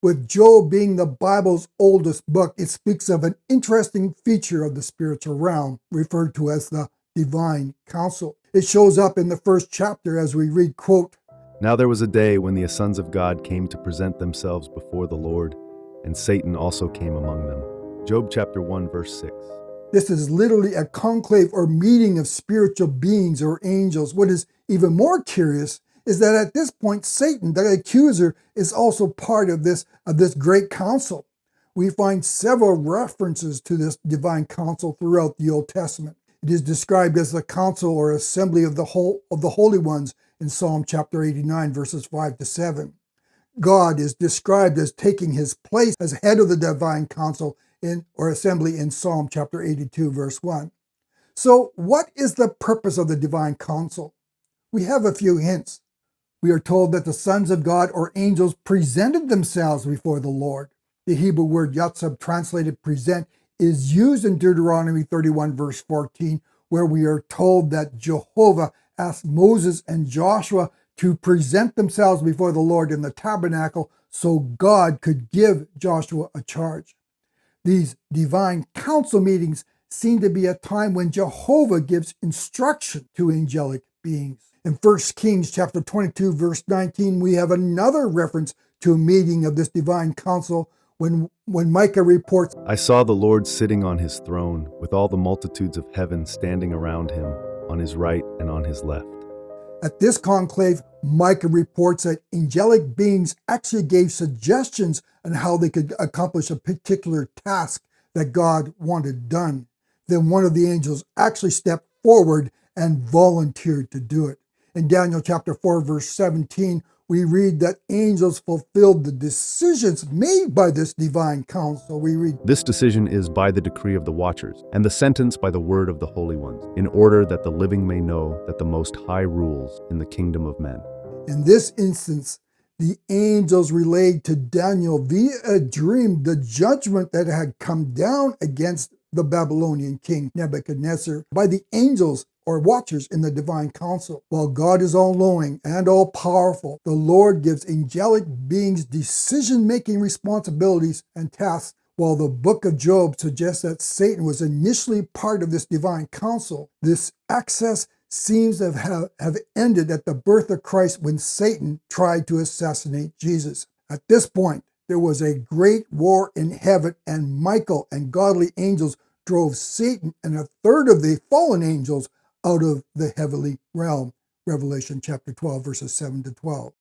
With Job being the Bible's oldest book, it speaks of an interesting feature of the spiritual realm, referred to as the divine counsel. It shows up in the first chapter as we read, quote, Now there was a day when the sons of God came to present themselves before the Lord, and Satan also came among them. Job chapter 1, verse 6. This is literally a conclave or meeting of spiritual beings or angels. What is even more curious is that at this point, Satan, the accuser, is also part of this great council. We find several references to this divine council throughout the Old Testament. It is described as the council or assembly of the holy ones in Psalm chapter 89, verses 5 to 7. God is described as taking his place as head of the divine council or assembly in Psalm chapter 82, verse 1. So, what is the purpose of the divine council? We have a few hints. We are told that the sons of God or angels presented themselves before the Lord. The Hebrew word yatsab, translated present, is used in Deuteronomy 31, verse 14, where we are told that Jehovah asked Moses and Joshua to present themselves before the Lord in the tabernacle so God could give Joshua a charge. These divine council meetings seem to be a time when Jehovah gives instruction to angelic beings. In 1 Kings chapter 22, verse 19, we have another reference to a meeting of this divine council when Micah reports, I saw the Lord sitting on his throne, with all the multitudes of heaven standing around him, on his right and on his left. At this conclave, Micah reports that angelic beings actually gave suggestions on how they could accomplish a particular task that God wanted done. Then one of the angels actually stepped forward and volunteered to do it. In Daniel chapter 4, verse 17, we read that angels fulfilled the decisions made by this divine council. We read, This decision is by the decree of the watchers, and the sentence by the word of the holy ones, in order that the living may know that the Most High rules in the kingdom of men. In this instance, the angels relayed to Daniel via a dream the judgment that had come down against the Babylonian king Nebuchadnezzar by the angels or watchers in the divine council. While God is all-knowing and all-powerful, the Lord gives angelic beings decision-making responsibilities and tasks. While the book of Job suggests that Satan was initially part of this divine council, this access seems to have ended at the birth of Christ when Satan tried to assassinate Jesus. At this point, there was a great war in heaven, and Michael and godly angels drove Satan and a third of the fallen angels out of the heavenly realm. Revelation chapter 12, verses 7 to 12.